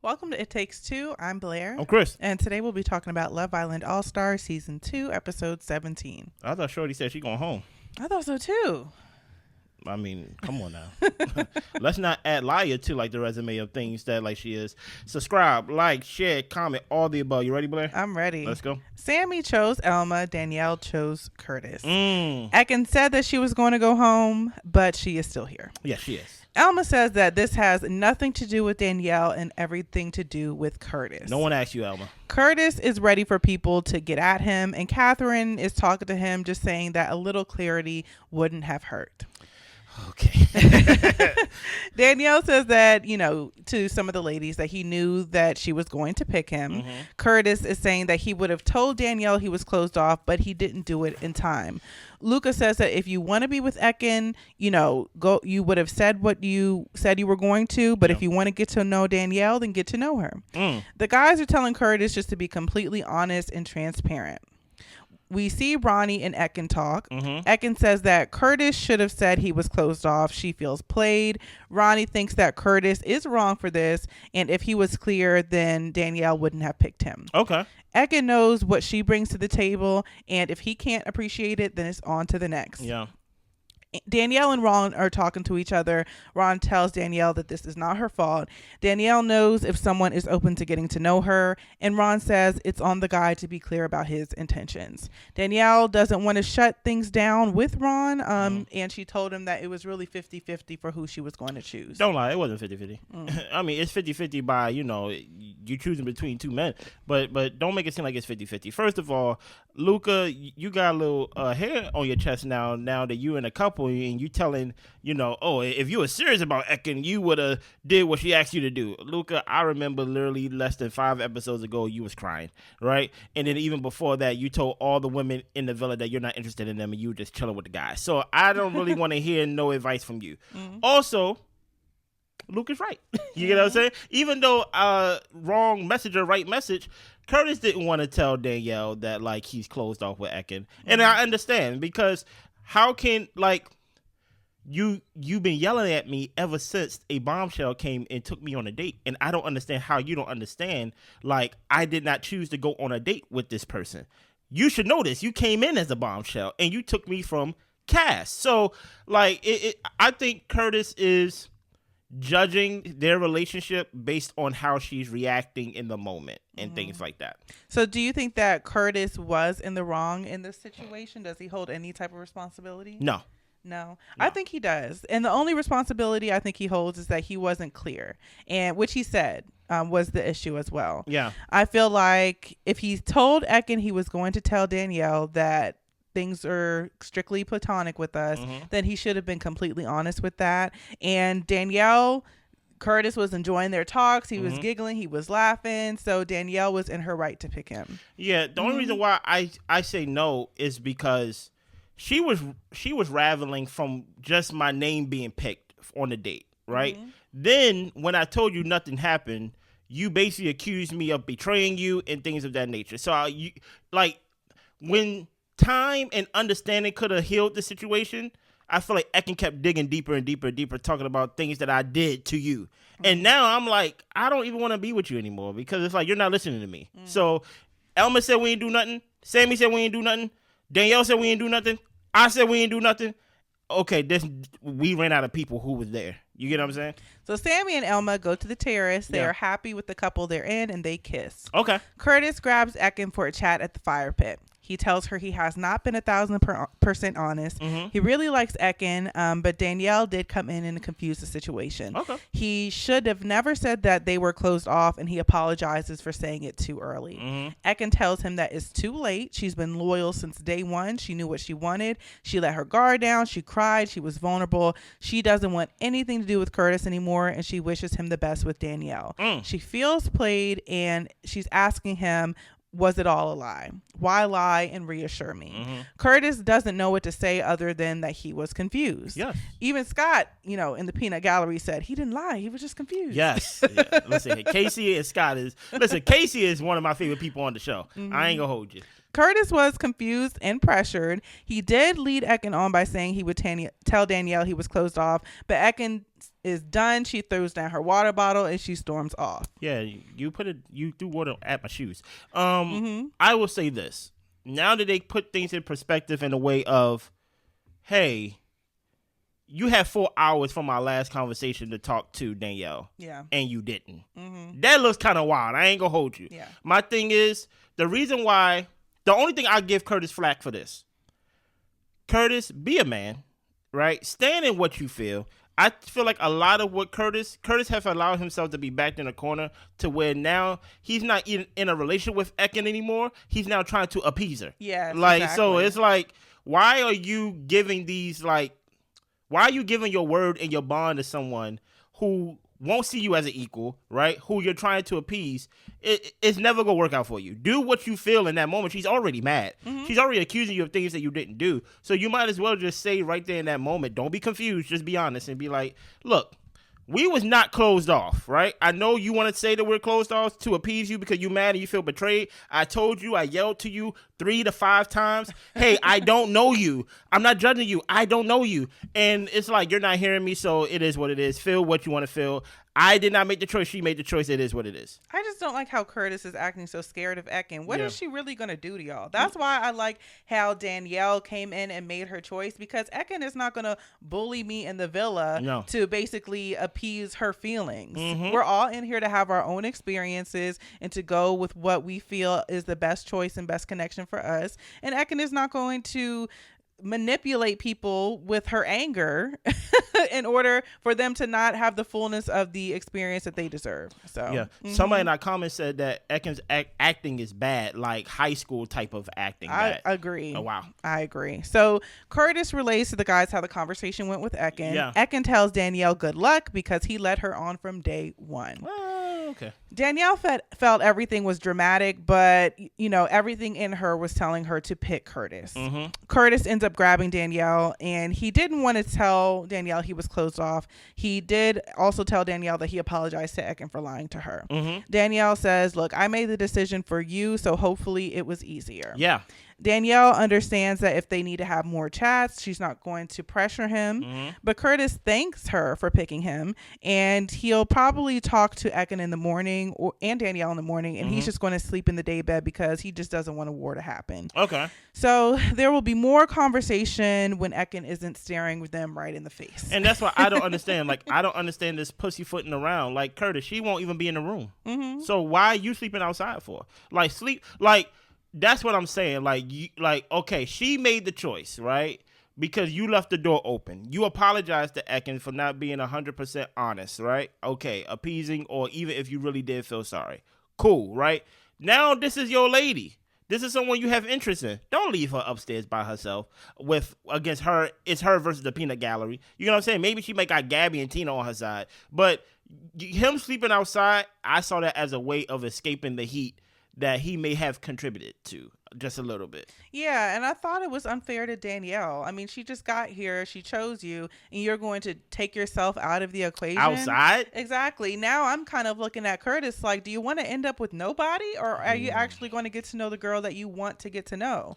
Welcome to It Takes Two. I'm Blair. I'm Chris. And today we'll be talking about Love Island All-Star Season 2, Episode 17. I thought Shorty said she going home. I thought so too. I mean, come on now. Let's not add liar to like the resume of things that like she is. Subscribe, like, share, comment, all the above. You ready, Blair? I'm ready. Let's go. Sammy chose Elma. Danielle chose Curtis. Ekin said that she was going to go home, but she is still here. Yes, she is. Elma says that this has nothing to do with Danielle and everything to do with Curtis. No one asked you, Elma. Curtis is ready for people to get at him, and Catherine is talking to him, just saying that a little clarity wouldn't have hurt. Okay. Danielle says that, to some of the ladies that he knew that she was going to pick him. Mm-hmm. Curtis is saying that he would have told Danielle he was closed off, but he didn't do it in time. Luca says that if you want to be with Ekin, go. You would have said what you said you were going to, but if you want to get to know Danielle, then get to know her. The guys are telling Curtis just to be completely honest and transparent. We see Ronnie and Ekin talk. Ekin says that Curtis should have said he was closed off. She feels played. Ronnie thinks that Curtis is wrong for this, and if he was clear, then Danielle wouldn't have picked him. Okay. Ekin knows what she brings to the table, and if he can't appreciate it, then it's on to the next. Yeah. Danielle and Ron are talking to each other. Ron tells Danielle that this is not her fault. Danielle knows if someone is open to getting to know her, and Ron says it's on the guy to be clear about his intentions. Danielle doesn't want to shut things down with Ron, and she told him that it was really 50-50 for who she was going to choose. Don't lie, it wasn't 50-50. I mean, it's 50-50 by, you choosing between two men, but don't make it seem like it's 50-50. First of all, Luca, you got a little hair on your chest now that you in a couple, and you telling, if you were serious about Ekin, you would have did what she asked you to do. Luca, I remember literally less than 5 episodes ago, you was crying, right? And then even before that, you told all the women in the villa that you're not interested in them, and you were just chilling with the guys. So I don't really want to hear no advice from you. Also, Luke is right. You get what I'm saying? Even though wrong message or right message, Curtis didn't want to tell Danielle that like he's closed off with Ekin. And I understand, because how can you've been yelling at me ever since a bombshell came and took me on a date, and I don't understand how you don't understand like I did not choose to go on a date with this person. You should know this. You came in as a bombshell and you took me from Cass. So like I think Curtis is judging their relationship based on how she's reacting in the moment and things like that. So do you think that Curtis was in the wrong in this situation? Does he hold any type of responsibility? No, I think he does. And the only responsibility I think he holds is that he wasn't clear, and which he said was the issue as well. Yeah. I feel like if he told Ekin he was going to tell Danielle that things are strictly platonic with us, then he should have been completely honest with that. And Curtis was enjoying their talks. He was giggling. He was laughing. So Danielle was in her right to pick him. Yeah. The only reason why I say no is because she was raveling from just my name being picked on the date, right? Then when I told you nothing happened, you basically accused me of betraying you and things of that nature. So when time and understanding could have healed the situation, I feel like Ekin kept digging deeper and deeper and deeper, talking about things that I did to you. And now I'm like, I don't even want to be with you anymore, because it's like you're not listening to me. So Elma said we ain't do nothing. Sammy said we ain't do nothing. Danielle said we ain't do nothing. I said we ain't do nothing. Okay, we ran out of people who was there. You get what I'm saying? So Sammy and Elma go to the terrace. They are happy with the couple they're in, and they kiss. Okay. Curtis grabs Ekin for a chat at the fire pit. He tells her he has not been 1,000% honest. He really likes Ekin, but Danielle did come in and confuse the situation. Okay. He should have never said that they were closed off, and he apologizes for saying it too early. Ekin tells him that it's too late. She's been loyal since day one. She knew what she wanted. She let her guard down. She cried. She was vulnerable. She doesn't want anything to do with Curtis anymore, and she wishes him the best with Danielle. She feels played, and she's asking him, was it all a lie? Why lie and reassure me? Curtis doesn't know what to say other than that he was confused. Yes. Even Scott, in the peanut gallery said he didn't lie. He was just confused. Yes. Yeah. Listen, Casey and Scott Casey is one of my favorite people on the show. I ain't gonna hold you. Curtis was confused and pressured. He did lead Ekin on by saying he would tell Danielle he was closed off, but Ekin is done. She throws down her water bottle and she storms off. Yeah, you threw water at my shoes. I will say this. Now that they put things in perspective in a way of, hey, you had 4 hours from our last conversation to talk to Danielle. Yeah. And you didn't. That looks kind of wild. I ain't gonna hold you. Yeah. My thing is, the only thing I give Curtis flack for this. Curtis, be a man, right? Stand in what you feel. I feel like a lot of what Curtis has allowed himself to be backed in a corner to where now he's not in a relationship with Ekin anymore. He's now trying to appease her. Yeah. Like, exactly. So it's like, why are you giving your word and your bond to someone who won't see you as an equal, right? Who you're trying to appease? It's never going to work out for you. Do what you feel in that moment. She's already mad. She's already accusing you of things that you didn't do. So you might as well just say right there in that moment, don't be confused. Just be honest and be like, look, we was not closed off, right? I know you want to say that we're closed off to appease you because you're mad and you feel betrayed. I told you, I yelled to you 3 to 5 times. Hey, I don't know you. I'm not judging you. I don't know you. And it's like, you're not hearing me, so it is what it is. Feel what you want to feel. I did not make the choice. She made the choice. It is what it is. I just don't like how Curtis is acting so scared of Ekin. What is she really going to do to y'all? That's why I like how Danielle came in and made her choice, because Ekin is not going to bully me in the villa to basically appease her feelings. We're all in here to have our own experiences and to go with what we feel is the best choice and best connection for us. And Ekin is not going to manipulate people with her anger in order for them to not have the fullness of the experience that they deserve. So somebody in our comments said that Ekin's acting is bad, like high school type of acting. I agree. Oh wow, I agree. So Curtis relays to the guys how the conversation went with Ekin. Ekin tells Danielle good luck because he led her on from day one. Okay. Danielle felt everything was dramatic, but everything in her was telling her to pick Curtis. Curtis ends up grabbing Danielle, and he didn't want to tell Danielle he was closed off. He did also tell Danielle that he apologized to Ekin for lying to her. Danielle says, look, I made the decision for you, so hopefully it was easier. Yeah. Danielle understands that if they need to have more chats, she's not going to pressure him. But Curtis thanks her for picking him, and he'll probably talk to Ekin in the morning and Danielle in the morning, and he's just going to sleep in the day bed because he just doesn't want a war to happen. Okay. So there will be more conversation when Ekin isn't staring with them right in the face. And that's what I don't understand. Like, I don't understand this pussyfooting around. Like, Curtis, she won't even be in the room. So why are you sleeping outside for? Like, that's what I'm saying. Okay, she made the choice, right? Because you left the door open. You apologized to Ekin for not being 100% honest, right? Okay, appeasing, or even if you really did feel sorry. Cool, right? Now this is your lady. This is someone you have interest in. Don't leave her upstairs by herself against her. It's her versus the peanut gallery. You know what I'm saying? Maybe she might got Gabby and Tina on her side. But him sleeping outside, I saw that as a way of escaping the heat that he may have contributed to just a little bit. Yeah, and I thought it was unfair to Danielle. I mean, she just got here, she chose you, and you're going to take yourself out of the equation. Outside? Exactly. Now I'm kind of looking at Curtis like, do you want to end up with nobody, or are you actually going to get to know the girl that you want to get to know?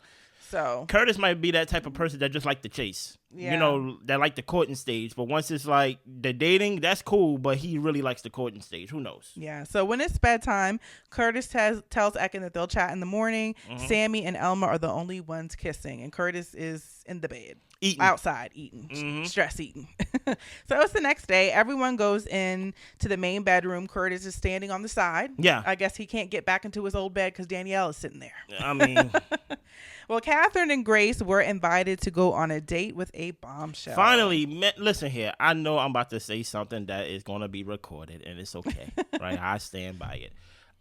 So Curtis might be that type of person that just like to chase. Yeah. That like the courting stage. But once it's like the dating, that's cool. But he really likes the courting stage. Who knows? Yeah. So when it's bedtime, Curtis tells Ekin that they'll chat in the morning. Sammy and Elma are the only ones kissing, and Curtis is in the bed. Outside eating, stress eating. So it's the next day. Everyone goes in to the main bedroom. Curtis is standing on the side. Yeah. I guess he can't get back into his old bed because Danielle is sitting there. I mean. Well, Catherine and Grace were invited to go on a date with a bombshell. Finally, listen here. I know I'm about to say something that is going to be recorded, and it's okay. Right? I stand by it.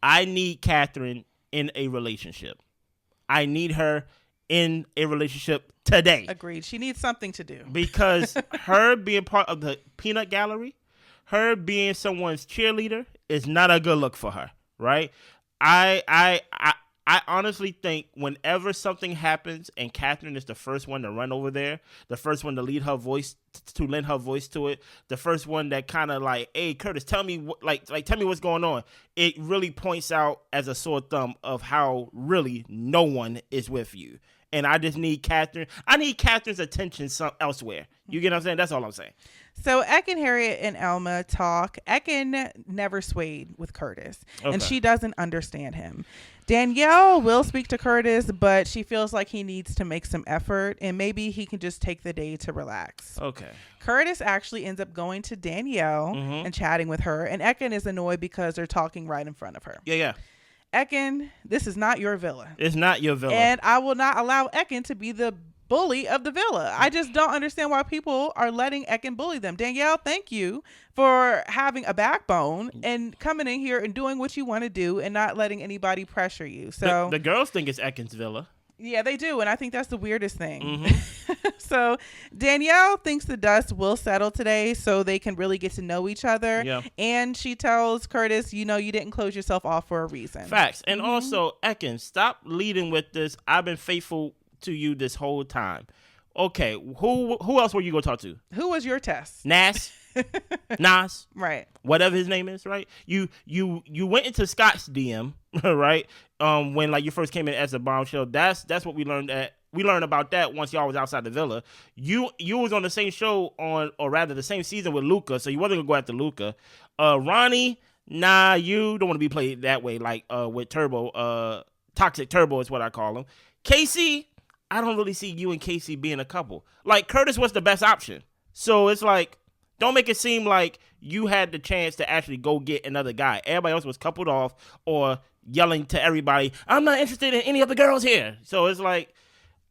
I need Catherine in a relationship. I need her in a relationship today. Agreed. She needs something to do. Because her being part of the peanut gallery, her being someone's cheerleader is not a good look for her, right? I honestly think whenever something happens and Catherine is the first one to run over there, the first one to lead her voice to lend her voice to it, the first one that kind of like, hey Curtis, tell me tell me what's going on. It really points out as a sore thumb of how really no one is with you. And I just need Catherine. I need Catherine's attention elsewhere. You get what I'm saying? That's all I'm saying. So Ekin, Harriet, and Elma talk. Ekin never swayed with Curtis, and she doesn't understand him. Danielle will speak to Curtis, but she feels like he needs to make some effort, and maybe he can just take the day to relax. Okay. Curtis actually ends up going to Danielle and chatting with her, and Ekin is annoyed because they're talking right in front of her. Yeah. Ekin, this is not your villa. It's not your villa. And I will not allow Ekin to be the bully of the villa. I just don't understand why people are letting Ekin bully them. Danielle, thank you for having a backbone and coming in here and doing what you want to do and not letting anybody pressure you. So the girls think it's Ekin's villa. Yeah, they do. And I think that's the weirdest thing. So Danielle thinks the dust will settle today so they can really get to know each other. Yeah. And she tells Curtis, you didn't close yourself off for a reason. Facts. And also, Ekin, stop leading with this. I've been faithful to you this whole time. Okay, who else were you going to talk to? Who was your test? Nas? Right. Whatever his name is, right? You went into Scott's DM, right? When you first came in as a bombshell. That's what we learned about that once y'all was outside the villa. You was on the same show or rather the same season with Luca, so you wasn't gonna go after Luca. Ronnie, nah, you don't want to be played that way with Turbo. Toxic Turbo is what I call him. Casey, I don't really see you and Casey being a couple. Curtis was the best option. So it's don't make it seem like you had the chance to actually go get another guy. Everybody else was coupled off or yelling to everybody, I'm not interested in any of the girls here. So it's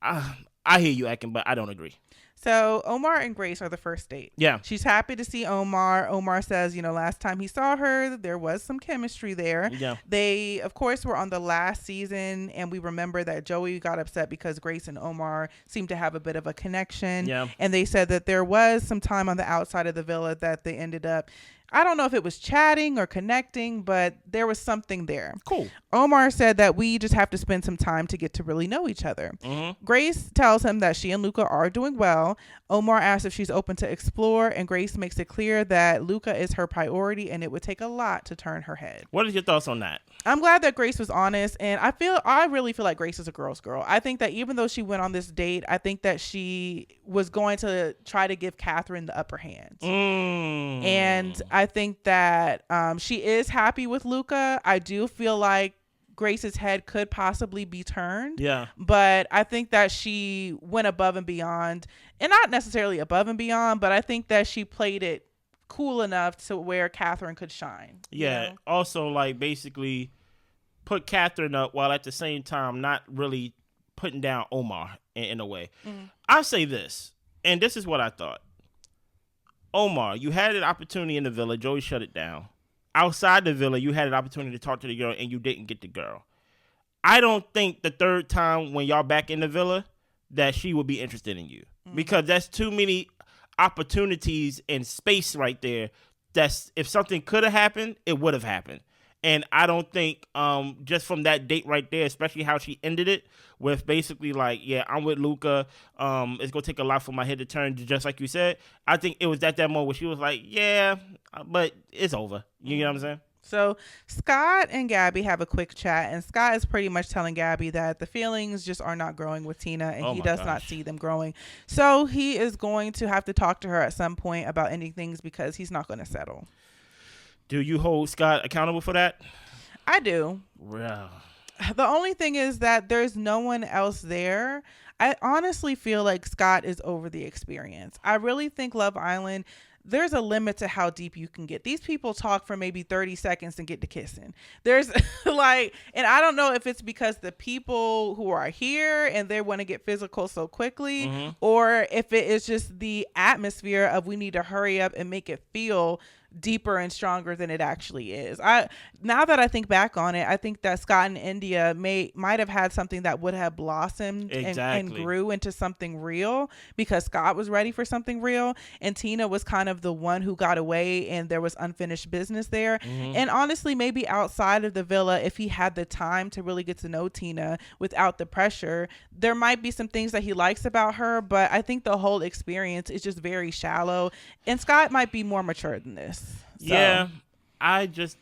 I hear you, Ekin, but I don't agree. So Omar and Grace are the first date. Yeah. She's happy to see Omar. Omar says, last time he saw her, there was some chemistry there. Yeah. They, of course, were on the last season, and we remember that Joey got upset because Grace and Omar seemed to have a bit of a connection. Yeah. And they said that there was some time on the outside of the villa that they ended up, I don't know if it was chatting or connecting, but there was something there. Cool. Omar said that we just have to spend some time to get to really know each other. Grace tells him that she and Luca are doing well. Omar asks if she's open to explore, and Grace makes it clear that Luca is her priority and it would take a lot to turn her head. What are your thoughts on that? I'm glad that Grace was honest, and I really feel like Grace is a girl's girl. I think that even though she went on this date, I think that she was going to try to give Catherine the upper hand. And I think that she is happy with Luca. I do feel like Grace's head could possibly be turned. Yeah. But I think that she went above and beyond, and not necessarily above and beyond, but I think that she played it cool enough to where Catherine could shine. Yeah. Also, basically put Catherine up while at the same time not really putting down Omar in a way. I say this, and this is what I thought. Omar, you had an opportunity in the villa. Joey shut it down. Outside the villa, you had an opportunity to talk to the girl, and you didn't get the girl. I don't think the third time when y'all back in the villa that she would be interested in you. Because that's too many opportunities and space right there. That's if something could have happened, it would have happened. And I don't think just from that date right there, especially how she ended it with basically I'm with Luca. It's going to take a lot for my head to turn, just like you said. I think it was at that moment where she was like, yeah, but it's over. You know what I'm saying? So Scott and Gabby have a quick chat, and Scott is pretty much telling Gabby that the feelings just are not growing with Tina, and he does not see them growing. So he is going to have to talk to her at some point about ending things because he's not going to settle. Do you hold Scott accountable for that? I do. Yeah. The only thing is that there's no one else there. I honestly feel like Scott is over the experience. I really think Love Island, there's a limit to how deep you can get. These people talk for maybe 30 seconds and get to kissing. There's and I don't know if it's because the people who are here and they want to get physical so quickly, or if it is just the atmosphere of we need to hurry up and make it feel deeper and stronger than it actually is. Now that I think back on it, I think that Scott and India might have had something that would have blossomed and grew into something real, because Scott was ready for something real, and Tina was kind of the one who got away, and there was unfinished business there. And honestly, maybe outside of the villa, if he had the time to really get to know Tina without the pressure, there might be some things that he likes about her, but I think the whole experience is just very shallow, and Scott might be more mature than this. So. Yeah, I just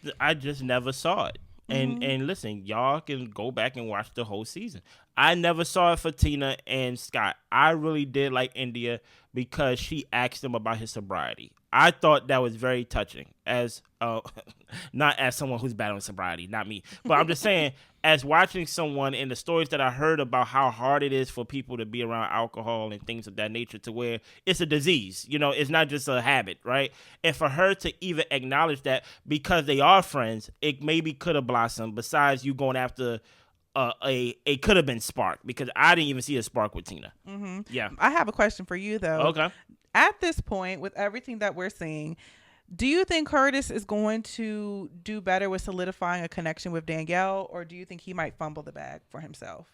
never saw it. And listen, y'all can go back and watch the whole season. I never saw it for Tina and Scott. I really did like India because she asked him about his sobriety. I thought that was very touching, as not as someone who's battling sobriety, not me, but I'm just saying, as watching someone in the stories that I heard about how hard it is for people to be around alcohol and things of that nature, to where it's a disease, it's not just a habit, right? And for her to even acknowledge that, because they are friends, it maybe could have blossomed, besides you going after a could have been spark, because I didn't even see a spark with Tina. Yeah. I have a question for you, though. Okay. At this point, with everything that we're seeing, do you think Curtis is going to do better with solidifying a connection with Danielle, or do you think he might fumble the bag for himself?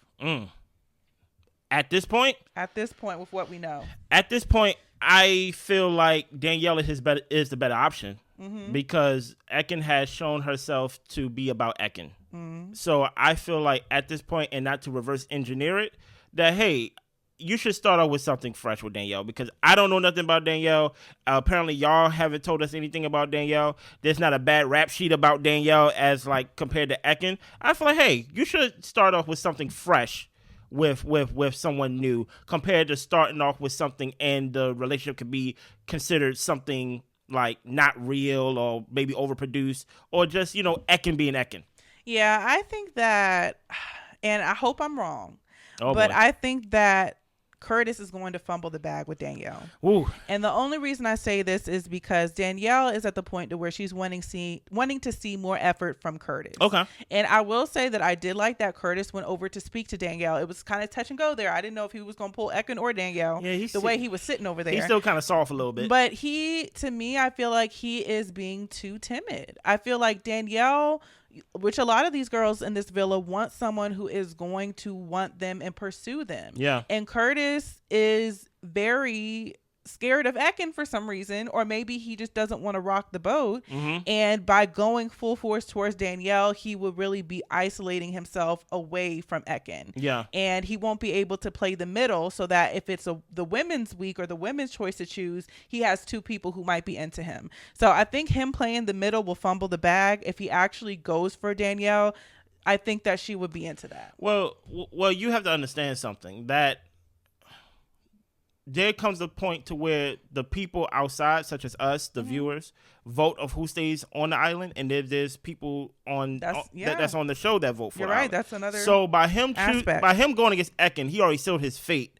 At this point, with what we know, at this point, I feel like Danielle is the better option, because Ekin has shown herself to be about Ekin. So I feel like at this point, and not to reverse engineer it, that hey, you should start off with something fresh with Danielle, because I don't know nothing about Danielle. Apparently, y'all haven't told us anything about Danielle. There's not a bad rap sheet about Danielle as like compared to Ekin. I feel like, hey, you should start off with something fresh with someone new, compared to starting off with something and the relationship could be considered something like not real, or maybe overproduced, or just, Ekin being Ekin. Yeah, I think that, and I hope I'm wrong, but I think that Curtis is going to fumble the bag with Danielle. Ooh. And the only reason I say this is because Danielle is at the point to where she's wanting to see more effort from Curtis. Okay. And I will say that I did like that Curtis went over to speak to Danielle. It was kind of touch and go there. I didn't know if he was going to pull Ekin or Danielle. Yeah, the way he was sitting over there. He's still kind of soft a little bit. But to me, I feel like he is being too timid. I feel like Danielle, which a lot of these girls in this villa want someone who is going to want them and pursue them. Yeah. And Curtis is very scared of Ekin for some reason, or maybe he just doesn't want to rock the boat. And by going full force towards Danielle, he will really be isolating himself away from Ekin. Yeah. And he won't be able to play the middle, so that if it's the women's week or the women's choice to choose, he has two people who might be into him. So I think him playing the middle will fumble the bag. If he actually goes for Danielle, I think that she would be into that. Well, you have to understand something, that there comes a point to where the people outside, such as us, the viewers, vote of who stays on the island, and there's people that's on the show that vote for. You're right. That's another. So by him going against Ekin, he already sealed his fate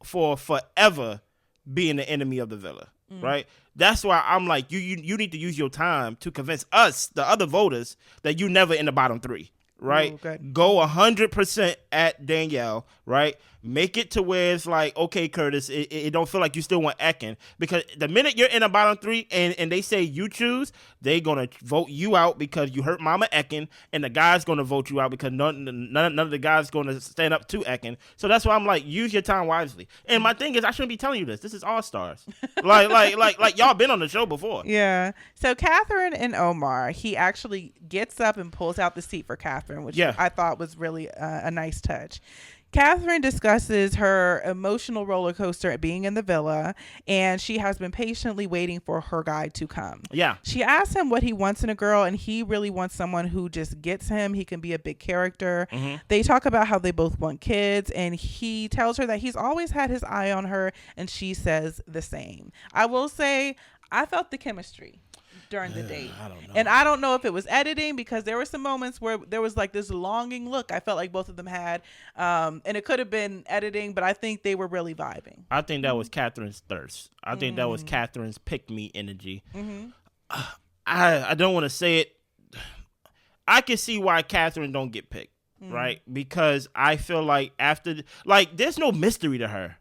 for forever being the enemy of the villa. Right. That's why I'm like, you need to use your time to convince us, the other voters, that you never in the bottom three. Right. Ooh, go 100% at Danielle. Right. Make it to where it's like, okay, Curtis, it don't feel like you still want Ekin, because the minute you're in the bottom three and they say you choose, they gonna vote you out because you hurt Mama Ekin, and the guy's gonna vote you out because none of the guys gonna stand up to Ekin. So that's why I'm like, use your time wisely. And my thing is, I shouldn't be telling you this. This is All Stars. like y'all been on the show before. Yeah. So Catherine and Omar, he actually gets up and pulls out the seat for Catherine, which I thought was really a nice touch. Catherine discusses her emotional roller coaster at being in the villa, and she has been patiently waiting for her guy to come. Yeah. She asks him what he wants in a girl, and he really wants someone who just gets him. He can be a big character. They talk about how they both want kids, and he tells her that he's always had his eye on her, and she says the same. I will say, I felt the chemistry during the date. I don't know if it was editing, because there were some moments where there was like this longing look I felt like both of them had, and it could have been editing, but I think they were really vibing. I think that was Catherine's thirst. I think that was Catherine's pick me energy. I don't want to say it. I can see why Catherine don't get picked, right? Because I feel like there's no mystery to her.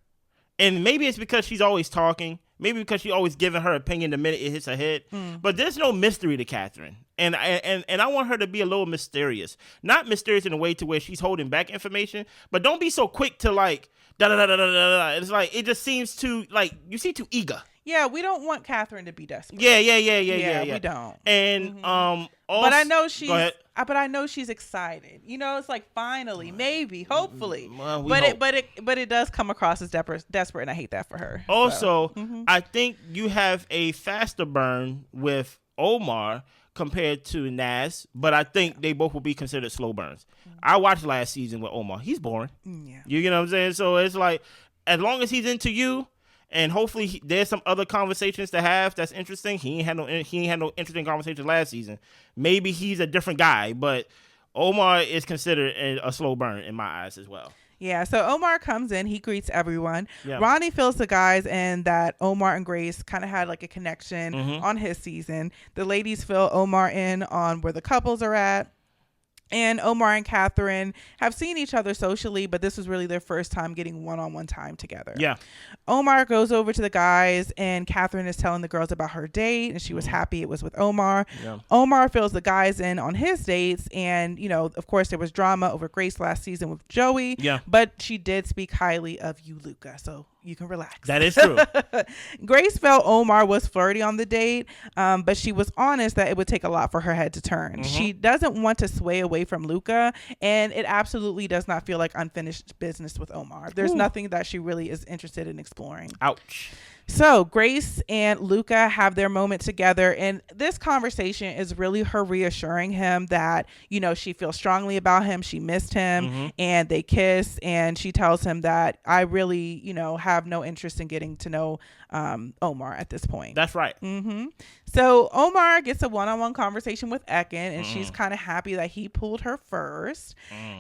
And maybe it's because she's always talking, Maybe because she always giving her opinion the minute it hits her head. But there's no mystery to Catherine. And I want her to be a little mysterious. Not mysterious in a way to where she's holding back information, but don't be so quick to like, da-da-da-da-da-da. It's like, it just seems too, like, you seem too eager. Yeah, we don't want Catherine to be desperate. Yeah. We don't. And also, but I know she's. But I know she's excited. You know, it's like finally, maybe, hopefully. Well, but it does come across as desperate, and I hate that for her. Also, I think you have a faster burn with Omar compared to Naz, but I think they both will be considered slow burns. I watched last season with Omar. He's boring. Yeah. You get what I'm saying? So it's like, as long as he's into you, and hopefully there's some other conversations to have that's interesting. He ain't had no interesting conversations last season. Maybe he's a different guy, but Omar is considered a slow burn in my eyes as well. Yeah, so Omar comes in, he greets everyone. Yeah. Ronnie fills the guys in that Omar and Grace kind of had like a connection on his season. The ladies fill Omar in on where the couples are at. And Omar and Catherine have seen each other socially, but this was really their first time getting one-on-one time together. Yeah. Omar goes over to the guys, and Catherine is telling the girls about her date, and she was happy it was with Omar. Yeah. Omar fills the guys in on his dates, and, you know, of course, there was drama over Grace last season with Joey. Yeah. But she did speak highly of you, Luca, so you can relax. That is true. Grace felt Omar was flirty on the date, but she was honest that it would take a lot for her head to turn. She doesn't want to sway away from Luca, and it absolutely does not feel like unfinished business with Omar. There's nothing that she really is interested in exploring. Ouch. So Grace and Luca have their moment together, and this conversation is really her reassuring him that, you know, she feels strongly about him. She missed him, and they kiss, and she tells him that I really, you know, have no interest in getting to know Omar at this point. That's right. So Omar gets a one-on-one conversation with Ekin, and she's kind of happy that he pulled her first.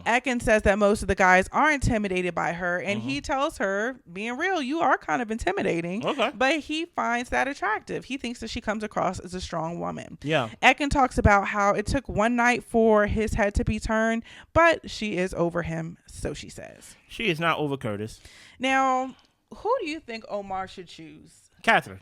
Ekin says that most of the guys are intimidated by her, and he tells her, being real, you are kind of intimidating. Okay. But he finds that attractive. He thinks that she comes across as a strong woman. Yeah. Ekin talks about how it took one night for his head to be turned, but she is over him, so she says. She is not over Curtis. Now, who do you think Omar should choose? Catherine.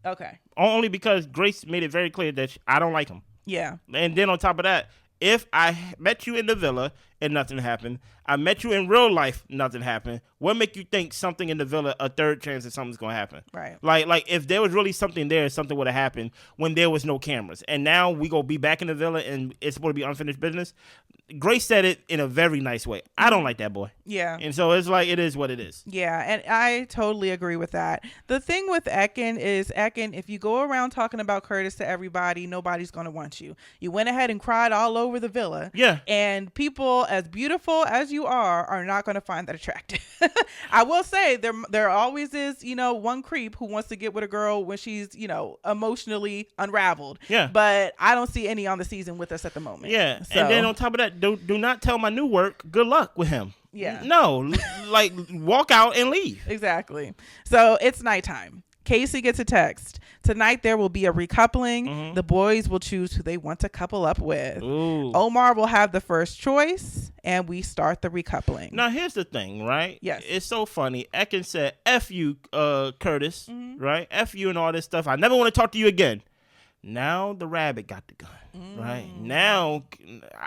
Okay. Only because Grace made it very clear that I don't like him. Yeah. And then on top of that, if I met you in the villa and nothing happened, I met you in real life, nothing happened, what make you think something in the villa, a third chance that something's going to happen? Right. Like if there was really something there, something would have happened when there was no cameras. And now we go be back in the villa and it's supposed to be unfinished business. Grace said it in a very nice way. I don't like that boy. Yeah. And so it's like, it is what it is. Yeah. And I totally agree with that. The thing with Ekin is, if you go around talking about Curtis to everybody, nobody's going to want you. You went ahead and cried all over the villa. Yeah. And people as beautiful as you are not going to find that attractive. I will say there always is, you know, one creep who wants to get with a girl when she's, you know, emotionally unraveled. Yeah. But I don't see any on the season with us at the moment. Yeah. So. And then on top of that, do not tell my new work good luck with him. Yeah. No, like walk out and leave. Exactly. So it's nighttime. Casey gets a text. Tonight there will be a recoupling. The boys will choose who they want to couple up with. Ooh. Omar will have the first choice, and we start the recoupling. Now here's the thing, right? Yes. It's so funny. Ekin said, F you, Curtis, right? F you and all this stuff. I never want to talk to you again. Now the rabbit got the gun, right? Now,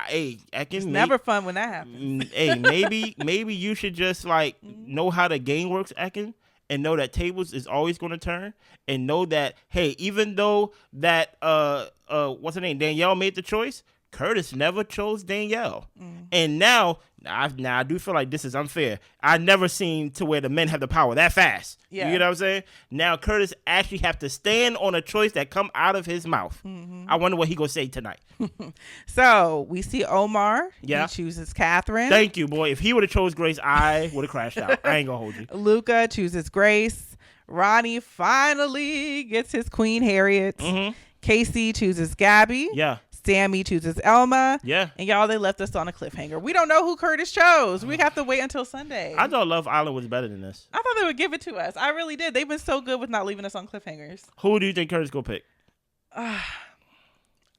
hey, Ekin, it's never fun when that happens. Hey, maybe you should just like know how the game works, Ekin, and know that tables is always going to turn, and know that, hey, even though that what's her name, Danielle made the choice, Curtis never chose Danielle. And now I do feel like this is unfair. I never seen to where the men have the power that fast. Yeah. You know what I'm saying? Now Curtis actually have to stand on a choice that come out of his mouth. I wonder what he gonna say tonight. So we see Omar. Yeah. He chooses Catherine. Thank you, boy. If he would have chose Grace, I would have crashed out. I ain't gonna hold you. Luca chooses Grace. Ronnie finally gets his Queen Harriet. Casey chooses Gabby. Yeah. Sammy chooses Elma. Yeah. And y'all, they left us on a cliffhanger. We don't know who Curtis chose. We have to wait until Sunday. I thought Love Island was better than this. I thought they would give it to us. I really did. They've been so good with not leaving us on cliffhangers. Who do you think Curtis gonna pick?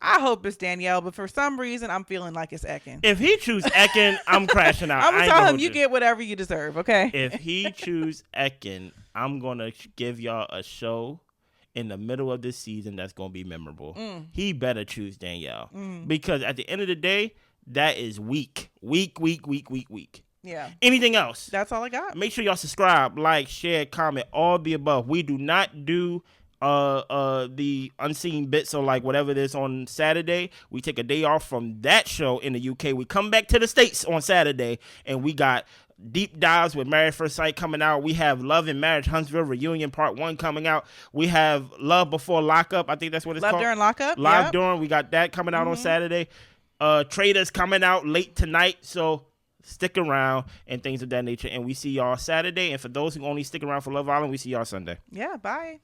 I hope it's Danielle, but for some reason, I'm feeling like it's Ekin. If he choose Ekin, I'm crashing out. I'm going to tell him you get whatever you deserve, okay? If he choose Ekin, I'm going to give y'all a show in the middle of this season that's going to be memorable. He better choose Danielle. Because at the end of the day, that is weak. Weak. Yeah. Anything else? That's all I got. Make sure y'all subscribe, like, share, comment, all the above. We do not do the unseen bits or like whatever it is on Saturday. We take a day off from that show in the UK. We come back to the States on Saturday, and we got deep dives with Married First Sight coming out. We have Love and Marriage Huntsville Reunion Part 1 coming out. We have Love Before Lockup. I think that's what it's called. Love During Lockup. Live During. We got that coming out on Saturday. Traders coming out late tonight. So stick around and things of that nature. And we see y'all Saturday. And for those who only stick around for Love Island, we see y'all Sunday. Yeah, bye.